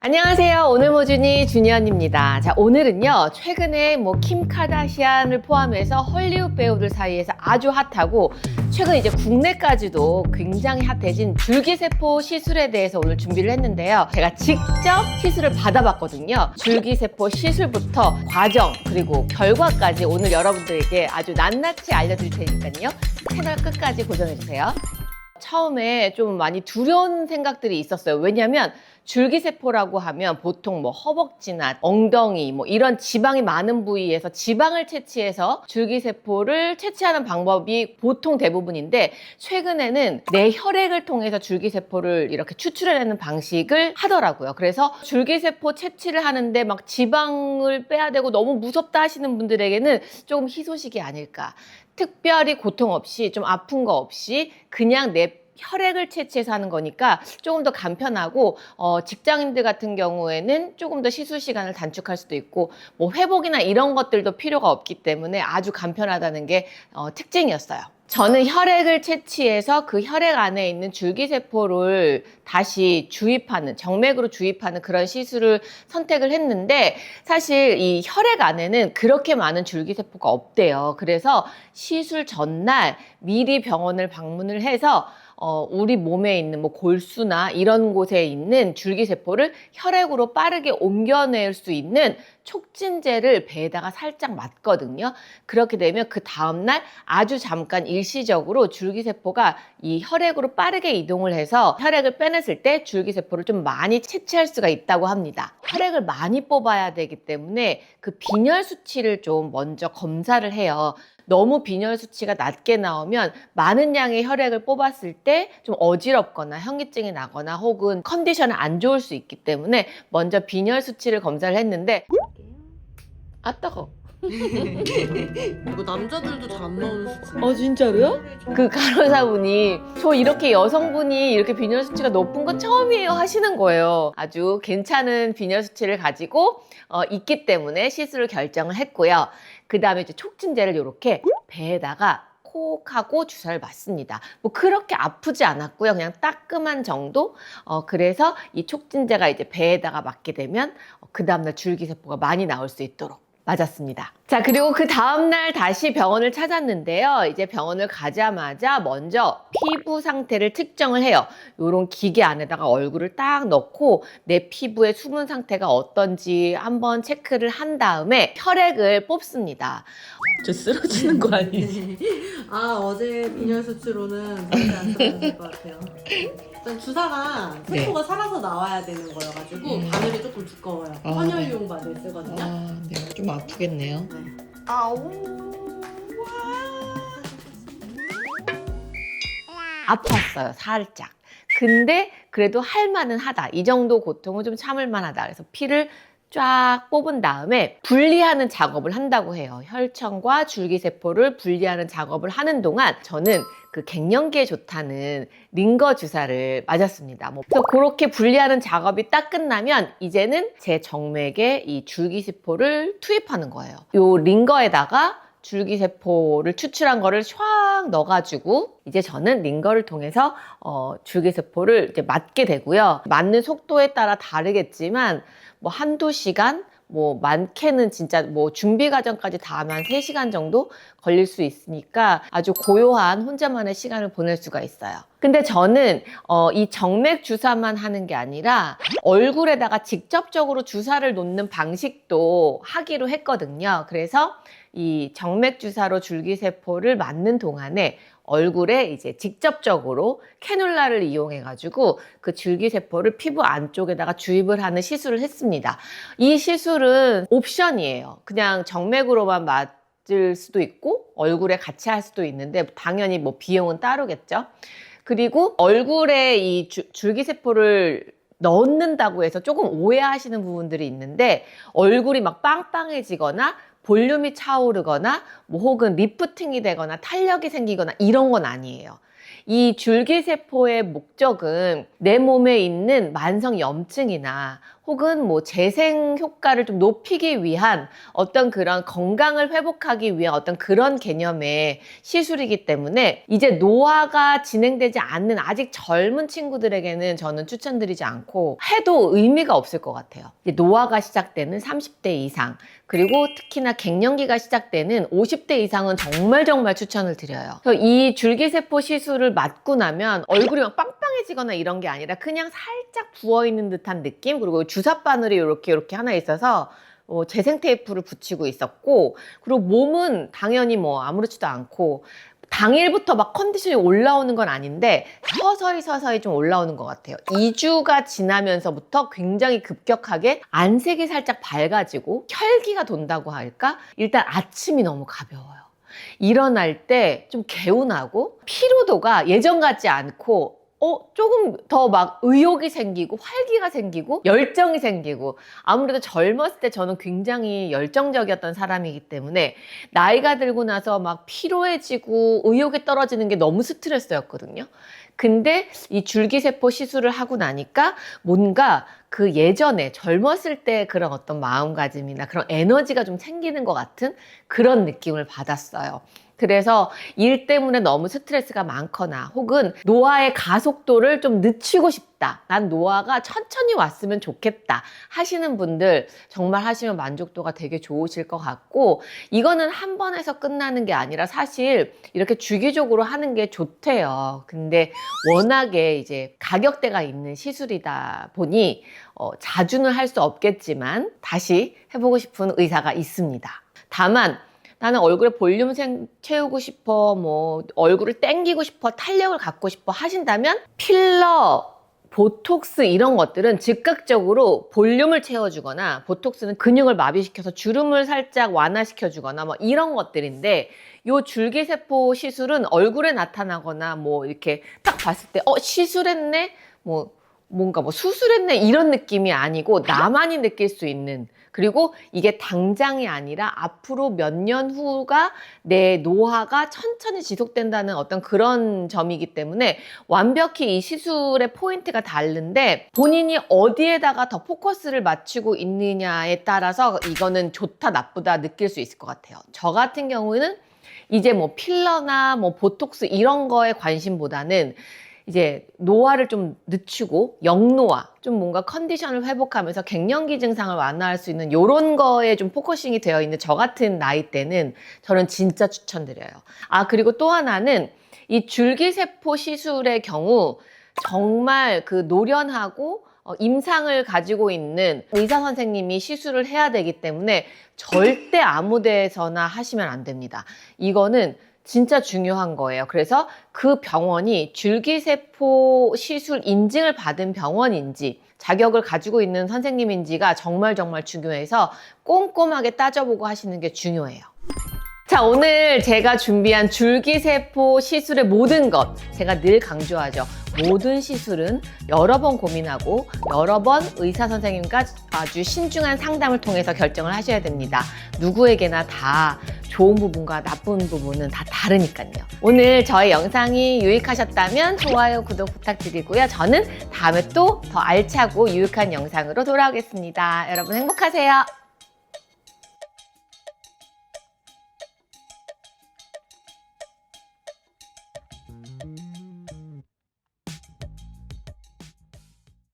안녕하세요. 오늘 모준이 주니언입니다. 자, 오늘은요, 최근에 킴 카다시안을 포함해서 헐리우드 배우들 사이에서 아주 핫하고, 최근 이제 국내까지도 굉장히 핫해진 줄기세포 시술에 대해서 오늘 준비를 했는데요. 제가 직접 시술을 받아봤거든요. 줄기세포 시술부터 과정, 그리고 결과까지 오늘 여러분들에게 아주 낱낱이 알려드릴 테니까요. 채널 끝까지 고정해주세요. 처음에 좀 많이 두려운 생각들이 있었어요. 왜냐면 줄기세포라고 하면 보통 허벅지나 엉덩이 이런 지방이 많은 부위에서 지방을 채취해서 줄기세포를 채취하는 방법이 보통 대부분인데, 최근에는 내 혈액을 통해서 줄기세포를 이렇게 추출해내는 방식을 하더라고요. 그래서 줄기세포 채취를 하는데 막 지방을 빼야 되고 너무 무섭다 하시는 분들에게는 조금 희소식이 아닐까. 특별히 고통 없이, 좀 아픈 거 없이 그냥 내 혈액을 채취해서 하는 거니까 조금 더 간편하고, 직장인들 같은 경우에는 조금 더 시술 시간을 단축할 수도 있고, 회복이나 이런 것들도 필요가 없기 때문에 아주 간편하다는 게 특징이었어요. 저는 혈액을 채취해서 그 혈액 안에 있는 줄기세포를 다시 주입하는, 정맥으로 주입하는 그런 시술을 선택을 했는데, 사실 이 혈액 안에는 그렇게 많은 줄기세포가 없대요. 그래서 시술 전날 미리 병원을 방문을 해서 우리 몸에 있는 골수나 이런 곳에 있는 줄기세포를 혈액으로 빠르게 옮겨낼 수 있는 촉진제를 배에다가 살짝 맞거든요. 그렇게 되면 그 다음날 아주 잠깐 일시적으로 줄기세포가 이 혈액으로 빠르게 이동을 해서 혈액을 빼냈을 때 줄기세포를 좀 많이 채취할 수가 있다고 합니다. 혈액을 많이 뽑아야 되기 때문에 그 빈혈 수치를 좀 먼저 검사를 해요. 너무 빈혈 수치가 낮게 나오면 많은 양의 혈액을 뽑았을 때 좀 어지럽거나 현기증이 나거나 혹은 컨디션이 안 좋을 수 있기 때문에 먼저 빈혈 수치를 검사를 했는데, 아 따가워. 이거 남자들도 잘 안 나오는 수치. 진짜로요? 그 간호사분이 저 이렇게 여성분이 이렇게 빈혈 수치가 높은 건 처음이에요 하시는 거예요. 아주 괜찮은 빈혈 수치를 가지고 있기 때문에 시술을 결정을 했고요. 그 다음에 이제 촉진제를 이렇게 배에다가 콕 하고 주사를 맞습니다. 그렇게 아프지 않았고요. 그냥 따끔한 정도. 그래서 이 촉진제가 이제 배에다가 맞게 되면 그 다음날 줄기세포가 많이 나올 수 있도록 맞았습니다. 자, 그리고 그 다음날 다시 병원을 찾았는데요. 이제 병원을 가자마자 먼저 피부 상태를 측정을 해요. 요런 기계 안에다가 얼굴을 딱 넣고 내 피부의 수분 상태가 어떤지 한번 체크를 한 다음에 혈액을 뽑습니다. 저 쓰러지는 거 아니에요? 어제 빈혈 수치로는 절대 안 들어갈 것 같아요. 일단 주사가 세포가 살아서 나와야 되는 거여가지고 바늘이 조금 두꺼워요. 헌혈용 바늘 쓰거든요. 네, 좀 아프겠네요. 네. 아팠어요, 살짝. 근데 그래도 할 만은 하다. 이 정도 고통은 좀 참을 만하다. 그래서 피를 쫙 뽑은 다음에 분리하는 작업을 한다고 해요. 혈청과 줄기세포를 분리하는 작업을 하는 동안 저는 그 갱년기에 좋다는 링거 주사를 맞았습니다. 그래서 그렇게 분리하는 작업이 딱 끝나면 이제는 제 정맥에 이 줄기세포를 투입하는 거예요. 요 링거에다가 줄기세포를 추출한 거를 샥 넣어가지고 이제 저는 링거를 통해서 줄기세포를 이제 맞게 되고요. 맞는 속도에 따라 다르겠지만 한두 시간, 많게는 진짜 준비 과정까지 다 하면 3시간 정도 걸릴 수 있으니까 아주 고요한 혼자만의 시간을 보낼 수가 있어요. 근데 저는 이 정맥 주사만 하는 게 아니라 얼굴에다가 직접적으로 주사를 놓는 방식도 하기로 했거든요. 그래서 이 정맥 주사로 줄기세포를 맞는 동안에 얼굴에 이제 직접적으로 캐놀라를 이용해가지고 그 줄기세포를 피부 안쪽에다가 주입을 하는 시술을 했습니다. 이 시술은 옵션이에요. 그냥 정맥으로만 맞을 수도 있고 얼굴에 같이 할 수도 있는데 당연히 비용은 따르겠죠. 그리고 얼굴에 이 줄기세포를 넣는다고 해서 조금 오해하시는 부분들이 있는데, 얼굴이 막 빵빵해지거나 볼륨이 차오르거나 혹은 리프팅이 되거나 탄력이 생기거나 이런 건 아니에요. 이 줄기세포의 목적은 내 몸에 있는 만성 염증이나 혹은 뭐 재생 효과를 좀 높이기 위한 어떤 그런 건강을 회복하기 위한 어떤 그런 개념의 시술이기 때문에 이제 노화가 진행되지 않는 아직 젊은 친구들에게는 저는 추천드리지 않고 해도 의미가 없을 것 같아요. 이제 노화가 시작되는 30대 이상, 그리고 특히나 갱년기가 시작되는 50대 이상은 정말 추천을 드려요. 그래서 이 줄기세포 시술을 맞고 나면 얼굴이 막 빵빵해지거나 이런 게 아니라 그냥 살짝 부어있는 듯한 느낌, 그리고 주사바늘이 이렇게 하나 있어서 재생 테이프를 붙이고 있었고, 그리고 몸은 당연히 뭐 아무렇지도 않고 당일부터 막 컨디션이 올라오는 건 아닌데 서서히 좀 올라오는 것 같아요. 2주가 지나면서부터 굉장히 급격하게 안색이 살짝 밝아지고 혈기가 돈다고 할까? 일단 아침이 너무 가벼워요. 일어날 때 좀 개운하고 피로도가 예전 같지 않고 조금 더 막 의욕이 생기고 활기가 생기고 열정이 생기고, 아무래도 젊었을 때 저는 굉장히 열정적이었던 사람이기 때문에 나이가 들고 나서 막 피로해지고 의욕이 떨어지는 게 너무 스트레스였거든요. 근데 이 줄기세포 시술을 하고 나니까 뭔가 그 예전에 젊었을 때 그런 어떤 마음가짐이나 그런 에너지가 좀 생기는 것 같은 그런 느낌을 받았어요. 그래서 일 때문에 너무 스트레스가 많거나 혹은 노화의 가속도를 좀 늦추고 싶다, 난 노화가 천천히 왔으면 좋겠다 하시는 분들 정말 하시면 만족도가 되게 좋으실 것 같고, 이거는 한 번 해서 끝나는 게 아니라 사실 이렇게 주기적으로 하는 게 좋대요. 근데 워낙에 이제 가격대가 있는 시술이다 보니 자주는 할 수 없겠지만 다시 해보고 싶은 의사가 있습니다. 다만 나는 얼굴에 볼륨 채우고 싶어, 뭐 얼굴을 땡기고 싶어, 탄력을 갖고 싶어 하신다면 필러, 보톡스 이런 것들은 즉각적으로 볼륨을 채워주거나, 보톡스는 근육을 마비시켜서 주름을 살짝 완화시켜주거나 뭐 이런 것들인데, 요 줄기세포 시술은 얼굴에 나타나거나 뭐 이렇게 딱 봤을 때 시술했네? 뭔가 수술했네? 이런 느낌이 아니고 나만이 느낄 수 있는, 그리고 이게 당장이 아니라 앞으로 몇 년 후가 내 노화가 천천히 지속된다는 어떤 그런 점이기 때문에 완벽히 이 시술의 포인트가 다른데, 본인이 어디에다가 더 포커스를 맞추고 있느냐에 따라서 이거는 좋다 나쁘다 느낄 수 있을 것 같아요. 저 같은 경우는 이제 뭐 필러나 뭐 보톡스 이런 거에 관심보다는 이제 노화를 좀 늦추고 역노화, 좀 뭔가 컨디션을 회복하면서 갱년기 증상을 완화할 수 있는 이런 거에 좀 포커싱이 되어 있는 저 같은 나이 때는 저는 진짜 추천드려요. 그리고 또 하나는 이 줄기세포 시술의 경우 정말 그 노련하고 임상을 가지고 있는 의사 선생님이 시술을 해야 되기 때문에 절대 아무 데서나 하시면 안 됩니다. 이거는 진짜 중요한 거예요. 그래서 그 병원이 줄기세포 시술 인증을 받은 병원인지 자격을 가지고 있는 선생님인지가 정말 중요해서 꼼꼼하게 따져보고 하시는 게 중요해요. 자, 오늘 제가 준비한 줄기세포 시술의 모든 것, 제가 늘 강조하죠. 모든 시술은 여러 번 고민하고 여러 번 의사 선생님과 아주 신중한 상담을 통해서 결정을 하셔야 됩니다. 누구에게나 다 좋은 부분과 나쁜 부분은 다 다르니까요. 오늘 저의 영상이 유익하셨다면 좋아요, 구독 부탁드리고요. 저는 다음에 또 더 알차고 유익한 영상으로 돌아오겠습니다. 여러분 행복하세요.